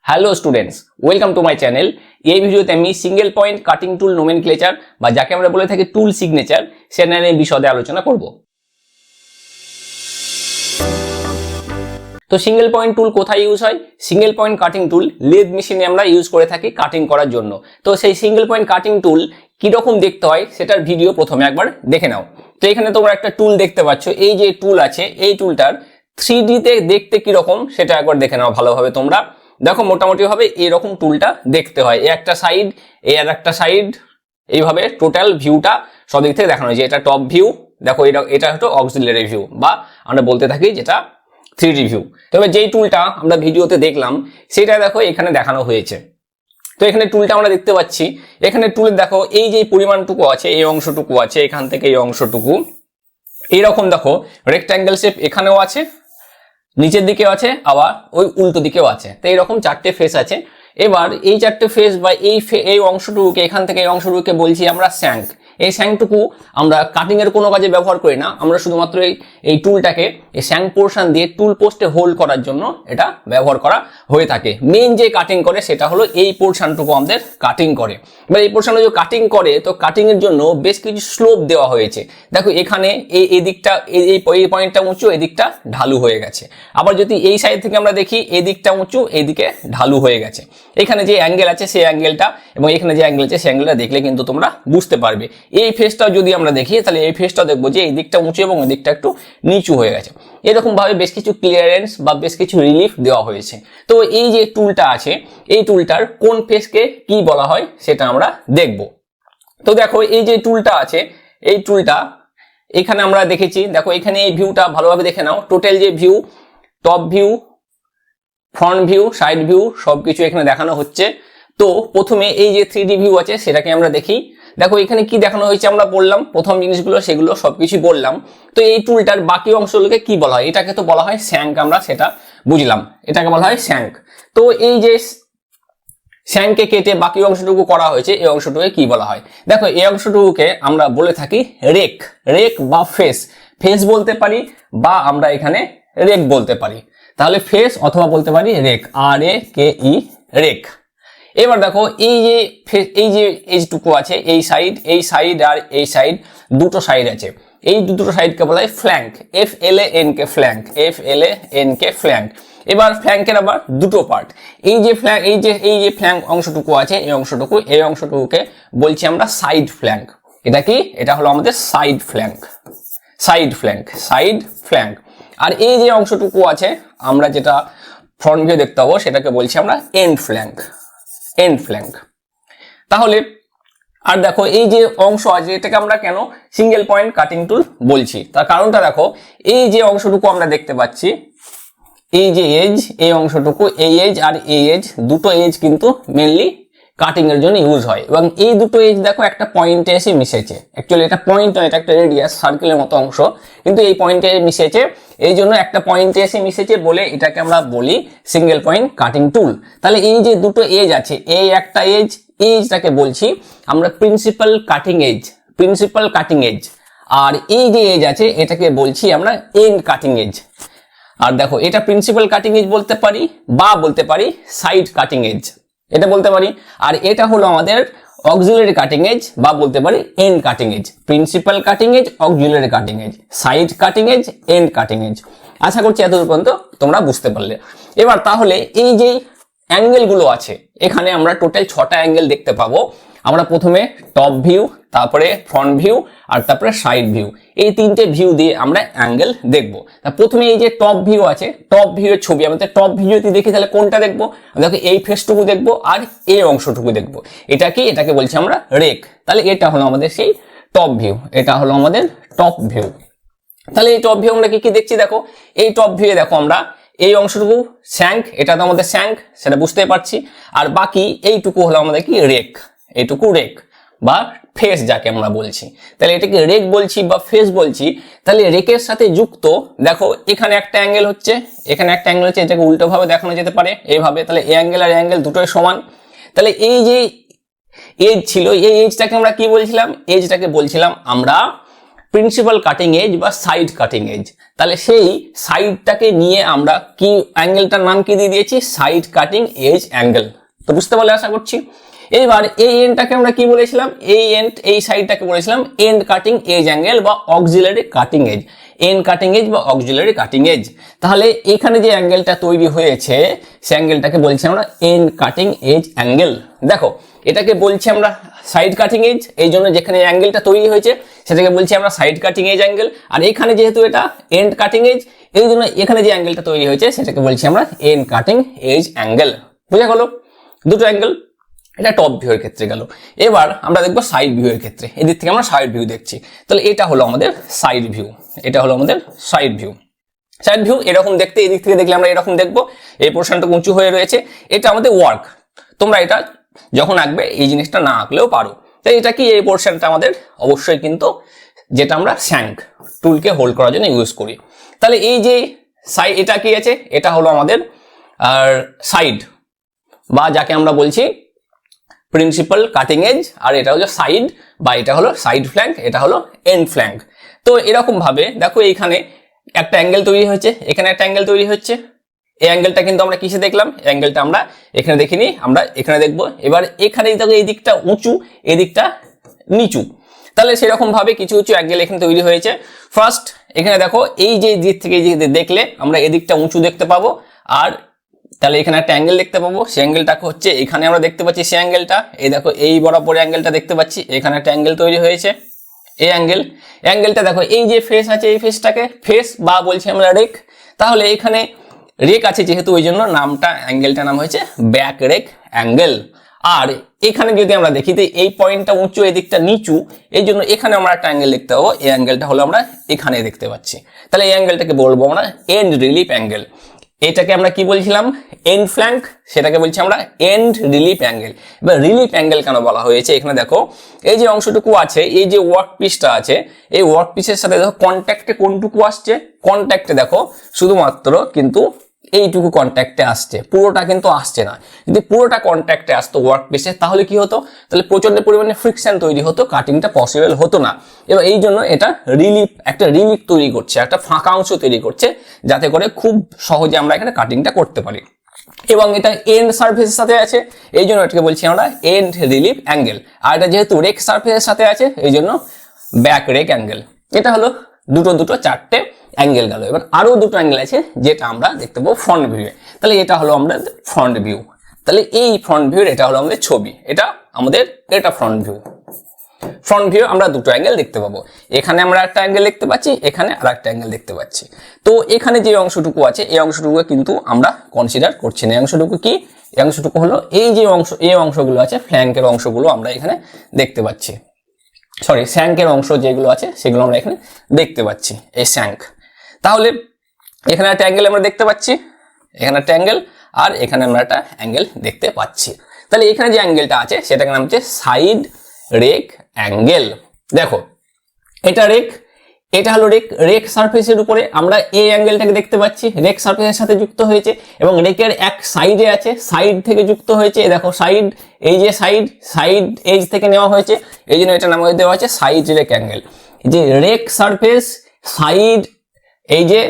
Hello students, welcome to my channel. এই ভিডিওতে আমি সিঙ্গেল পয়েন্ট কাটিং টুল নোমেনক্লেচার বা যাকে আমরা বলে থাকি টুল সিগনেচার সেটা নিয়ে বিশদে আলোচনা করব। তো সিঙ্গেল পয়েন্ট টুল কোথায় ইউজ হয়? সিঙ্গেল পয়েন্ট কাটিং টুল লেদ মেশিনে আমরা ইউজ করে থাকি কাটিং করার জন্য। তো সেই সিঙ্গেল পয়েন্ট কাটিং টুল কিরকম দেখতে হয় সেটার ভিডিও প্রথমে একবার দেখে নাও। তো এখানে তোমরা একটা টুল দেখতে পাচ্ছ, এই যে টুল আছে এই টুলটার 3D তে দেখতে কিরকম সেটা একবার দেখে নাও ভালোভাবে। তোমরা দেখো মোটামুটি ভাবে এরকম টুলটা দেখতে হয়, এই একটা সাইড এই আর একটা সাইড, এইভাবে টোটাল ভিউটা সব দিক থেকে দেখানো হয়েছে। এটা টপ ভিউ, দেখো এটা হলো অক্সিলারি ভিউ বা আমরা বলতে থাকি যেটা 3D ভিউ। তবে যেই টুলটা আমরা ভিডিওতে দেখলাম সেটা দেখো এখানে দেখানো হয়েছে। তো এখানে টুলটা আমরা দেখতে পাচ্ছি, এখানে টুলের দেখো এই যে পরিমাণটুকু আছে, এই অংশটুকু আছে, এখান থেকে এই অংশটুকু এইরকম দেখো রেক্ট্যাঙ্গেল শেপ এখানেও আছে, নিচের দিকেও আছে, আবার ওই উল্টো দিকেও আছে। তো এইরকম চারটে ফেস আছে। এবার এই চারটে ফেস বা এই অংশটুকুকে এখান থেকে এই অংশটুকুকে বলছি আমরা স্যাঙ্ক। এই স্যাঙ্কটুকু আমরা কাটিং এর কোনো কাজে ব্যবহার করি না, আমরা শুধুমাত্র এই টুলটাকে এই স্যাঙ্ক পোর্শন দিয়ে টুল পোস্টে হোল্ড করার জন্য এটা ব্যবহার করা হয়ে থাকে। মেইন যে কাটিং করে সেটা হলো এই পোর্শনটুকু আমাদের কাটিং করে। এবার এই পোর্শনটা যে কাটিং করে, তো কাটিং এর জন্য বেশ কিছু স্লোপ দেওয়া হয়েছে। দেখো এখানে এই দিকটা এই পয়েন্টটা উঁচু, এই দিকটা ঢালু হয়ে গেছে। আবার যদি এই সাইড থেকে আমরা দেখি এই দিকটা উঁচু, এই দিকে ঢালু হয়ে গেছে। এখানে যে অ্যাঙ্গেল আছে সেই অ্যাঙ্গেলটা এবং এখানে যে অ্যাঙ্গেল আছে সেই অ্যাঙ্গেলটা দেখলে কিন্তু তোমরা বুঝতে পারবে। এই ফেসটা যদি আমরা দেখি তাহলে এই ফেসটা দেখবো যে এই দিকটা উঁচু এবং এই দিকটা একটু নিচু হয়ে গেছে। এরকম ভাবে বেশ কিছু ক্লিয়ারেন্স বা বেশ কিছু রিলিফ দেওয়া হয়েছে। তো এই যে টুলটা আছে এই টুলটার কোন ফেসকে কি বলা হয় সেটা আমরা দেখব। তো দেখো এই যে টুলটা আছে এই টুলটা এখানে আমরা দেখেছি, দেখো এখানে এই ভিউটা ভালোভাবে দেখে নাও। টোটাল যে view, top view, front view, side view সবকিছু এখানে দেখানো হচ্ছে। তো প্রথমে এই যে 3D ভিউ আছে সেটাকে আমরা দেখি। দেখো এখানে কি দেখানো হয়েছে আমরা বললাম, প্রথম জিনিসগুলো সেগুলো সবকিছু বললাম। তো এই টুলটার বাকি অংশগুলোকে কি বলা হয়? এটাকে তো বলা হয় স্যাঙ্ক, আমরা সেটা বুঝলাম, এটাকে বলা হয় স্যাঙ্ক। তো এই যে স্যাঙ্ককে কেটে বাকি অংশটুকু করা হয়েছে এই অংশটুকুকে কি বলা হয়? দেখো এই অংশটুকুকে আমরা বলে থাকি রেক। রেক বা ফেস, ফেস বলতে পারি বা আমরা এখানে রেক বলতে পারি। তাহলে ফেস অথবা বলতে পারি রেক, RAKE, রেক। এবার দেখো এই যে এইটুকু আছে এই সাইড আর এই সাইড, দুটো সাইড আছে। এই দুটো সাইডকে বলা হয় flank, FLANK flank, FLANK flank. এবার ফ্ল্যাঙ্কের আবার দুটো পার্ট। এই যে ফ্ল্যাঙ্ক অংশটুকু আছে এই অংশটুকুকে বলছি আমরা সাইড ফ্ল্যাঙ্ক। এটা কি? এটা হলো আমাদের সাইড ফ্ল্যাঙ্ক, সাইড ফ্ল্যাঙ্ক। আর এই যে অংশটুকু আছে আমরা যেটা ফ্রন্ট ভিউ দেখতে পাবো সেটাকে বলছি আমরা এন্ড ফ্ল্যাঙ্ক। তাহলে আর দেখো এই যে অংশ আছে এটাকে আমরা কেন সিঙ্গেল পয়েন্ট কাটিং টুল বলছি তার কারণটা দেখো, এই যে অংশটুকু আমরা দেখতে পাচ্ছি, এই যে এজ, এই অংশটুকু, এই এজ আর এই এজ, দুটো এজ কিন্তু মেনলি কাটিং এর জন্য ইউজ হয়। এবং এই দুটো এজ দেখো একটা পয়েন্টে এসে মিশেছে। অ্যাকচুয়ালি এটা পয়েন্ট নয়, এটা একটা রেডিয়াস সার্কেলের মতো অংশ, কিন্তু এই পয়েন্টে মিশেছে, এই জন্য একটা পয়েন্টে এসে মিশেছে বলে এটাকে আমরা বলি সিঙ্গেল পয়েন্ট কাটিং টুল। তাহলে এই যে দুটো এজ আছে, এই একটা এজটাকে বলছি আমরা প্রিন্সিপাল কাটিং এজ, আর এই যে এজ আছে এটাকে বলছি আমরা এন্ড কাটিং এজ। আর দেখো এটা প্রিন্সিপাল কাটিং এজ বলতে পারি বা বলতে পারি সাইড কাটিং এজ, এটা বলতে পারি। আর এটা হলো আমাদের অক্সিলারি কাটিং এজ বা বলতে পারি end cutting edge. Principal cutting edge, auxiliary cutting edge, side cutting edge, end cutting edge. আশা করছি এতদূর পর্যন্ত তোমরা বুঝতে পারলে। এবার তাহলে এই যে অ্যাঙ্গেল গুলো আছে এখানে আমরা টোটাল 6টা অ্যাঙ্গেল দেখতে পাবো। আমরা প্রথমে টপ ভিউ, তারপরে ফ্রন্ট ভিউ আর তারপরে সাইড ভিউ, এই তিনটে ভিউ দিয়ে আমরা অ্যাঙ্গেল দেখবো। প্রথমে এই যে টপ ভিউ আছে, টপ ভিউ এর ছবি আমাদের টপ ভিউ যদি দেখি তাহলে কোনটা দেখবো? দেখো এই ফেসটুকু দেখবো আর এই অংশটুকু দেখবো। এটা কি? এটাকে বলছি আমরা রেক। তাহলে এটা হলো আমাদের সেই টপ ভিউ, এটা হলো আমাদের টপ ভিউ। তাহলে এই টপ ভিউ আমরা কি দেখছি? দেখো এই টপ ভিউ দেখো আমরা এই অংশটুকু স্যাঙ্ক, এটা তো আমাদের স্যাঙ্ক, সেটা বুঝতে পারছি। আর বাকি এইটুকু হলো আমাদের কি রেক, এইটুকু রেক বা ফেস যাকে আমরা বলছি। তাহলে এটাকে রেক বলছি বা ফেস বলছি। তাহলে রেকের সাথে যুক্ত দেখো এখানে একটা অ্যাঙ্গেল হচ্ছে, এখানে একটা অ্যাঙ্গেল হচ্ছে, এটাকে উল্টো ভাবে দেখানো যেতে পারে এইভাবে। তাহলে এই অ্যাঙ্গেল আর অ্যাঙ্গেল দুটোই সমান। তাহলে এই যে এজ ছিল, এই এজটাকে আমরা কি বলছিলাম? এজটাকে বলছিলাম আমরা প্রিন্সিপাল কাটিং এজ বা সাইড কাটিং এজ। তাহলে সেই সাইডটাকে নিয়ে আমরা কি অ্যাঙ্গেলটার নাম কি দিয়ে দিয়েছি, সাইড কাটিং এজ অ্যাঙ্গেল। তো বুঝতে পারলে আশা করছি। এবার এই এন্ডটাকে আমরা কি বলেছিলাম, এই সাইডটাকে বলেছিলাম এন্ড কাটিং এজ অ্যাঙ্গেল বা auxiliary cutting edge, end cutting edge বা অক্সিলারি কাটিং এজ। তাহলে এখানে যে অ্যাঙ্গেলটা তৈরি হয়েছে সেই অ্যাঙ্গেলটাকে বলছি আমরা এন্ড কাটিং এজ অ্যাঙ্গেল। দেখো এটাকে বলছি আমরা সাইড কাটিং এজ, এই জন্য যেখানে অ্যাঙ্গেলটা তৈরি হয়েছে সেটাকে বলছি আমরা সাইড কাটিং এজ অ্যাঙ্গেল। আর এখানে যেহেতু এটা এন্ড কাটিং এজ, এই জন্য এখানে যে অ্যাঙ্গেলটা তৈরি হয়েছে সেটাকে বলছি আমরা এন্ড কাটিং এজ অ্যাঙ্গেল। বোঝা গেল দুটো অ্যাঙ্গেল। এটা টপ ভিউ এর ক্ষেত্রে গেল। এবার আমরা দেখবো সাইড ভিউ এর ক্ষেত্রে, এদিক থেকে আমরা সাইড ভিউ দেখছি। তাহলে এটা হলো আমাদের সাইড ভিউ, এটা হলো আমাদের সাইড ভিউ। সাইড ভিউ এরকম দেখতে, এদিক থেকে দেখলে আমরা এরকম দেখবো, এই পোর্শনটা উঁচু হয়ে রয়েছে, এটা আমাদের ওয়ার্ক। তোমরা এটা যখন আঁকবে এই জিনিসটা না আঁকলেও পারো। তাই এটা কি, এই পোর্শনটা আমাদের অবশ্যই কিন্তু যেটা আমরা শ্যাঙ্ক টুলকে হোল্ড করার জন্য ইউজ করি। তাহলে এই যে সাইড, এটা কি আছে, এটা হলো আমাদের আর সাইড, বা যাকে আমরা বলছি প্রিন্সিপাল কাটিং এজ, আর এটা হলো সাইড, বা এটা হলো সাইড ফ্ল্যাঙ্ক, এটা হলো এন্ড ফ্ল্যাঙ্ক। তো এরকম ভাবে দেখো এইখানে একটা অ্যাঙ্গেল তৈরি হচ্ছে, এখানে একটা অ্যাঙ্গেল তৈরি হচ্ছে। এই অ্যাঙ্গেলটা কিন্তু আমরা কিসে দেখলাম, অ্যাঙ্গেলটা আমরা এখানে দেখিনি, আমরা এখানে দেখবো। এবার এখানে দেখো এই দিকটা উঁচু, এই দিকটা নিচু। তাহলে সেরকম ভাবে কিছু কিছু অ্যাঙ্গেল এখানে তৈরি হয়েছে। ফার্স্ট এখানে দেখো এই যে দিক থেকে দেখলে আমরা এদিকটা উঁচু দেখতে পাবো, আর তাহলে এখানে একটা অ্যাঙ্গেল দেখতে পাবো। সেই অ্যাঙ্গেলটা হচ্ছে এখানে আমরা দেখতে পাচ্ছি সেই অ্যাঙ্গেলটা, এই দেখো এই বরাবর অ্যাঙ্গেলটা দেখতে পাচ্ছি, এখানে একটা অ্যাঙ্গেল তৈরি হয়েছে, এই অ্যাঙ্গেলটা দেখো এই যে ফেস আছে, এই ফেসটাকে ফেস বা বলছি আমরা রেক। তাহলে এখানে রেক আছে যেহেতু ওই জন্য নামটা অ্যাঙ্গেলটার নাম হয়েছে ব্যাক রেক অ্যাঙ্গেল। আর এখানে যদি আমরা দেখি তো এই পয়েন্টটা উঁচু, এদিকটা নিচু, এই জন্য এখানে আমরা একটা অ্যাঙ্গেল দেখতে পাবো, এই অ্যাঙ্গেলটা হলো আমরা এখানে দেখতে পাচ্ছি। তাহলে এই অ্যাঙ্গেলটাকে বলবো আমরা এন্ড রিলিফ অ্যাঙ্গেল। এটাকে আমরা কি বলছিলাম, এন্ড ফ্ল্যাঙ্ক, সেটাকে বলছি আমরা এন্ড রিলিফ অ্যাঙ্গেল। এবার রিলিফ অ্যাঙ্গেল কেন বলা হয়েছে, এখানে দেখো এই যে অংশটুকু আছে, এই যে ওয়ার্ক পিসটা আছে, এই ওয়ার্ক পিসের সাথে দেখো কন্ট্যাক্টে কোনটুকু আসছে, কন্ট্যাক্টে দেখো শুধুমাত্র কিন্তু এইটুকু কন্ট্যাক্টে আসছে, পুরোটা কিন্তু আসছে না। যদি পুরোটা কন্ট্যাক্টে আসতো ওয়ার্ক পিসে তাহলে কি হতো, তাহলে প্রচন্ড পরিমাণে ফ্রিকশন তৈরি হতো, কাটিংটা পসিবল হতো না। এবার এই জন্য এটা রিলিফ, একটা রিলিফ তৈরি করছে, একটা ফাঁকা অংশ তৈরি করছে, যাতে করে খুব সহজে আমরা এখানে কাটিংটা করতে পারি। এবং এটা এন্ড সারফেসের সাথে আছে, এই জন্য এটাকে বলছি আমরা এন্ড রিলিফ অ্যাঙ্গেল। আর এটা যেহেতু রেক সারফেসের সাথে আছে এই জন্য ব্যাক রেক অ্যাঙ্গেল। এটা হলো দুটো চারটে অ্যাঙ্গেল গেল। এবার আরো দুটো অ্যাঙ্গেল আছে যেটা আমরা দেখতে পাবো ফ্রন্ট ভিউয়ে। তাহলে এটা হলো আমাদের ফ্রন্ট ভিউ। তাহলে এই ফ্রন্ট ভিউর এটা হলো আমাদের ছবি, এটা আমাদের এটা ফ্রন্ট ভিউ। ফ্রন্ট ভিউ আমরা দুটো অ্যাঙ্গেল দেখতে পাবো, এখানে আমরা একটা অ্যাঙ্গেল দেখতে পাচ্ছি, এখানে আর একটা অ্যাঙ্গেল দেখতে পাচ্ছি। তো এখানে যে অংশটুকু আছে এই অংশটুকু কিন্তু আমরা কনসিডার করছি না। এই অংশটুকু কি, এই অংশটুকু হলো এই যে অংশ, এই অংশগুলো আছে ফ্ল্যাঙ্কের অংশগুলো আমরা এখানে দেখতে পাচ্ছি, সরি শ্যাঙ্কের অংশ যেগুলো আছে সেগুলো আমরা এখানে দেখতে পাচ্ছি, এই শ্যাঙ্ক। তাহলে এখানে একটা অ্যাঙ্গেল আমরা দেখতে পাচ্ছি, এখানে একটা অ্যাঙ্গেল, আর এখানে আমরা একটা অ্যাঙ্গেল দেখতে পাচ্ছি। তাহলে এখানে যে অ্যাঙ্গেলটা আছে সেটাকে নাম হচ্ছে সাইড রেক অ্যাঙ্গেল। দেখো এটা রেক, এটা হলো রেক, রেক সারফেসের উপরে আমরা এই অ্যাঙ্গেলটাকে দেখতে পাচ্ছি, রেক সারফেসের সাথে যুক্ত হয়েছে এবং রেকের এক সাইডে আছে, সাইড থেকে যুক্ত হয়েছে। দেখো সাইড, এই যে সাইড এজ থেকে নেওয়া হয়েছে, এই জন্য এটা নাম দেওয়া হয়েছে সাইড রেক অ্যাঙ্গেল। যে রেক সারফেস সাইড, এই যে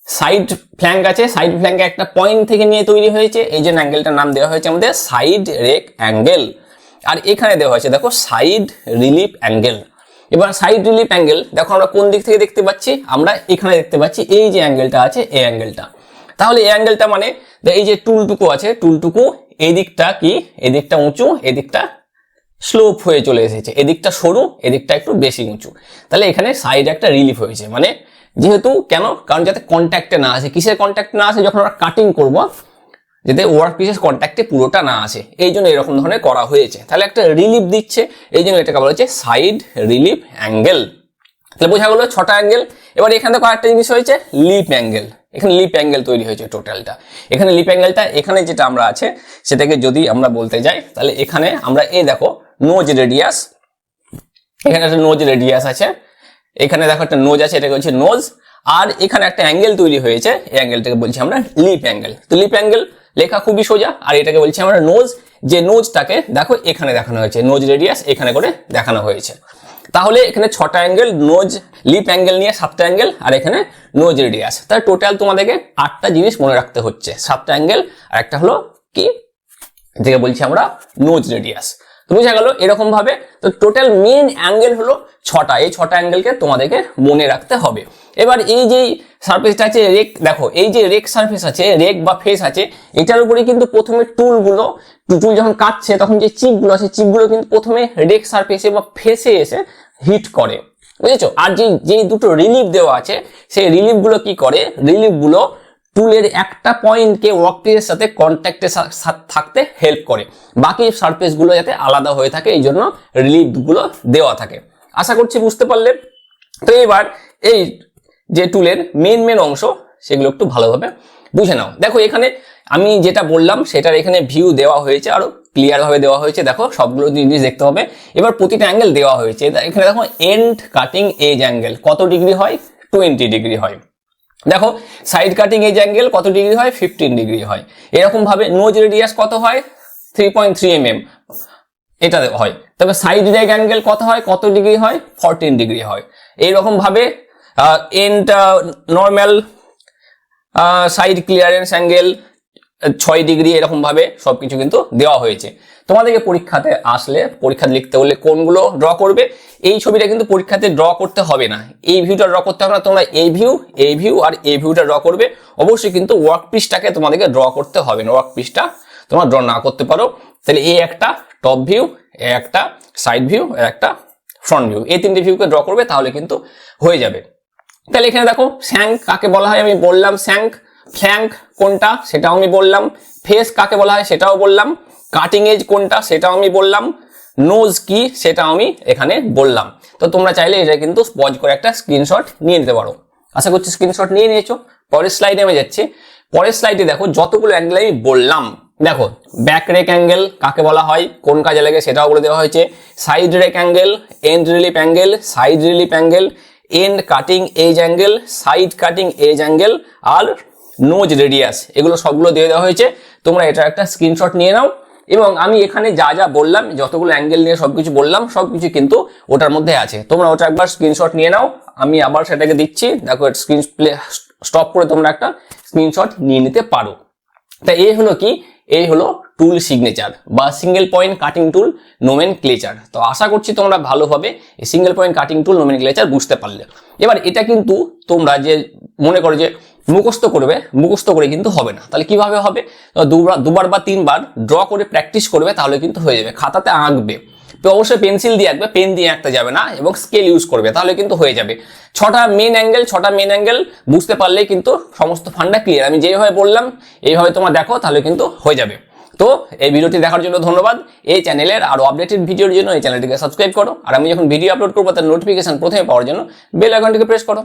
সাইড ফ্ল্যাঙ্ক আছে, সাইড ফ্ল্যাঙ্কে একটা পয়েন্ট থেকে নিয়ে তৈরি হয়েছে, এই জন্য অ্যাঙ্গেলটার নাম দেওয়া হয়েছে আমাদের সাইড রেক অ্যাঙ্গেল। আর এখানে দেওয়া হয়েছে দেখো সাইড রিলিফ অ্যাঙ্গেল। এবার সাইড রিলিফ অ্যাঙ্গেল দেখো আমরা কোন দিক থেকে দেখতে পাচ্ছি, আমরা এখানে দেখতে পাচ্ছি এই যে অ্যাঙ্গেলটা আছে এই অ্যাঙ্গেলটা। তাহলে এই অ্যাঙ্গেলটা মানে এই যে টুলটুকু আছে, টুলটুকু এদিকটা কি, এদিকটা উঁচু, এদিকটা স্লোপ হয়ে চলে এসেছে, এদিকটা সরু, এদিকটা একটু বেশি উঁচু। তাহলে এখানে সাইড একটা রিলিফ হয়েছে, মানে যেহেতু কেন, কারণ যাতে কন্ট্যাক্টে না আসে। কিসের কন্ট্যাক্ট না আসে, যখন আমরা কাটিং করবো যাতে ওয়ার্ক পিসের কন্ট্যাক্টে পুরোটা না আসে, এই জন্য এরকম ধরনের করা হয়েছে। তাহলে একটা রিলিফ দিচ্ছে, এই জন্য এটাকে বলা হচ্ছে সাইড রিলিফ অ্যাঙ্গেল। তাহলে বোঝা গেলো 6টা অ্যাঙ্গেল। এবার এখানে দেখো আরেকটা জিনিস হয়েছে লিপ অ্যাঙ্গেল, এখানে লিপ অ্যাঙ্গেল তৈরি হয়েছে টোটালটা। এখানে লিপ অ্যাঙ্গেলটা এখানে যেটা আমরা আছে সেটাকে যদি আমরা বলতে যাই তাহলে এখানে আমরা এই দেখো নোজ রেডিয়াস, এখানে একটা নোজ রেডিয়াস আছে, এখানে দেখো একটা নোজ আছে, এটাকে বলছে নোজ। আর এখানে একটা অ্যাঙ্গেল তৈরি হয়েছে, এই অ্যাঙ্গেলটাকে বলছি আমরা লিপ অ্যাঙ্গেল। তো লিপ অ্যাঙ্গেল লেখা খুবই সোজা, আর এটাকে বলছি আমরা নোজ। যে নোজটাকে দেখো এখানে দেখানো হয়েছে, নোজ রেডিয়াস এখানে করে দেখানো হয়েছে। তাহলে এখানে 6টা অ্যাঙ্গেল, নোজ লিপ অ্যাঙ্গেল নিয়ে 7টা অ্যাঙ্গেল, আর এখানে নোজ রেডিয়াস। তাহলে টোটাল তোমাদেরকে 8টা জিনিস মনে রাখতে হচ্ছে, 7টা অ্যাঙ্গেল আর একটা হলো কি যেটা বলছি আমরা নোজ রেডিয়াস। তো বোঝা গেল এরকম ভাবে। তো টোটাল মেন অ্যাঙ্গেল হলো 6টা, এই 6টা অ্যাঙ্গেলকে তোমাদেরকে মনে রাখতে হবে। এবার এই যে সারফেসটা আছে রেক, দেখো এই যে রেক সারফেস আছে, রেক বা ফেস আছে, এটার উপরে কিন্তু প্রথমে টুল যখন কাটছে তখন যে চিপগুলো আছে, চিপগুলো কিন্তু প্রথমে রেক সারফেসে বা ফেসে এসে হিট করে, বুঝেছো? আর যে দুটো রিলিফ দেওয়া আছে, সেই রিলিফগুলো কি করে, রিলিফগুলো টুলের একটা পয়েন্টকে ওয়ার্কপিসের সাথে কন্ট্যাক্টে থাকতে হেল্প করে, বাকি সারফেসগুলো যাতে আলাদা হয়ে থাকে, এই জন্য রিলিফগুলো দেওয়া থাকে। আশা করছি বুঝতে পারলে। তো এবার এই যে টুলের মেন অংশ, সেগুলো একটু ভালোভাবে বুঝে নাও। দেখো এখানে আমি যেটা বললাম সেটার এখানে ভিউ দেওয়া হয়েছে, আরো ক্লিয়ার ভাবে দেওয়া হয়েছে। দেখো সবগুলো জিনিস দেখতে হবে। এবার প্রতিটা অ্যাঙ্গেল দেওয়া হয়েছে। এখানে দেখো এন্ড কাটিং এজ অ্যাঙ্গেল কত ডিগ্রি হয়, 20 ডিগ্রি হয়। দেখো সাইড কাটিং এজ অ্যাঙ্গেল কত ডিগ্রি হয়, 15 ডিগ্রি হয়। এরকম ভাবে নোজ রেডিয়াস কত হয়, 3.3 mm এটা হয়। তবে সাইড রেক অ্যাঙ্গেল কত হয়, কত ডিগ্রি হয়, 14 ডিগ্রি হয়। এইরকম ভাবে end normal side clearance angle 6 degree, এরকম ভাবে সবকিছু কিন্তু দেওয়া হয়েছে। তোমাদেরকে পরীক্ষাতে আসলে, পরীক্ষা লিখতে হলে কোনগুলো ড্র করবে, এই ছবিটা কিন্তু পরীক্ষাতে ড্র করতে হবে না, এই ভিউটা ড্র করতে হবে না। তোমরা এই ভিউ আর এই ভিউটা ড্র করবে। অবশ্যই কিন্তু ওয়ার্ক পিসটাকে তোমাদেরকে ড্র করতে হবে না, ওয়ার্ক পিসটা তোমরা ড্র না করতে পারো। তাহলে এই একটা টপ ভিউ, একটা সাইড ভিউ, একটা ফ্রন্ট ভিউ, এই 3টে ভিউকে ড্র করবে, তাহলে কিন্তু হয়ে যাবে। তাহলে এখানে দেখো শ্যাঙ্ক কাকে বলা হয় আমি বললাম, ফ্ল্যাঙ্ক কোনটা সেটাও আমি বললাম, ফেস কাকে বলা হয় সেটাও বললাম, কাটিং এজ কোনটা সেটাও আমি বললাম, নোজ কি সেটাও আমি এখানে বললাম। তো তোমরা চাইলে এটা কিন্তু পজ করে একটা স্ক্রিনশট নিয়ে নিতে পারো। আশা করছি স্ক্রিনশট নিয়ে নিয়েছো। পরের স্লাইডে আমি যাচ্ছি। পরের স্লাইডে দেখো যতগুলো অ্যাঙ্গেল আমি বললাম, দেখো ব্যাক রেক অ্যাঙ্গেল কাকে বলা হয়, কোন কাজে লাগে সেটাও বলে দেওয়া হয়েছে, side rake angle, end relief angle, side relief angle, end cutting edge angle, side cutting edge angle, আর নোজ রেডিয়াস, এগুলো সবগুলো দিয়ে দেওয়া হয়েছে। তোমরা এটা একটা স্ক্রিনশট নিয়ে নাও। এবং আমি এখানে যা বললাম, যতগুলো অ্যাঙ্গেল নিয়ে সবকিছু বললাম, সবকিছু কিন্তু ওটার মধ্যে আছে। তোমরা ওটা একবার স্ক্রিনশট নিয়ে নাও। আমি আবার সেটাকে দিচ্ছি, দেখো স্ক্রিন স্টপ করে তোমরা একটা স্ক্রিনশট নিয়ে নিতে পারো। তা এই হলো কি, এই হলো টুল সিগনেচার বা সিঙ্গেল পয়েন্ট কাটিং টুল নোমেনক্লেচার। তো আশা করছি তোমরা ভালোভাবে এই সিঙ্গেল পয়েন্ট কাটিং টুল নোমেনক্লেচার বুঝতে পারলে। এবার এটা কিন্তু তোমরা যে মনে করো যে মুখস্থ করবে, মুখস্থ করে কিন্তু হবে না। তাহলে কিভাবে হবে, দুবার বা 3বার ড্র করে প্র্যাকটিস করবে, তাহলে কিন্তু হয়ে যাবে। খাতাতে আঁকবে, তো অবশ্যই পেন্সিল দিয়ে আঁকবে, পেন দিয়ে আঁকতে যাবে না, এবং স্কেল ইউজ করবে, তাহলে কিন্তু হয়ে যাবে। 6টা মেন অ্যাঙ্গেল বুঝতে পারলেই কিন্তু সমস্ত ফান্ডা ক্লিয়ার। আমি যেভাবে বললাম এইভাবে তোমরা দেখো, তাহলে কিন্তু হয়ে যাবে। তো এই ভিডিওটি দেখার জন্য ধন্যবাদ। এই চ্যানেলের আরো আপডেটেড ভিডিওর জন্য এই চ্যানেলটিকে সাবস্ক্রাইব করো, আর আমি যখন ভিডিও আপলোড করবো তার নোটিফিকেশন প্রথমে পাওয়ার জন্য বেল আইকনটিকে প্রেস করো।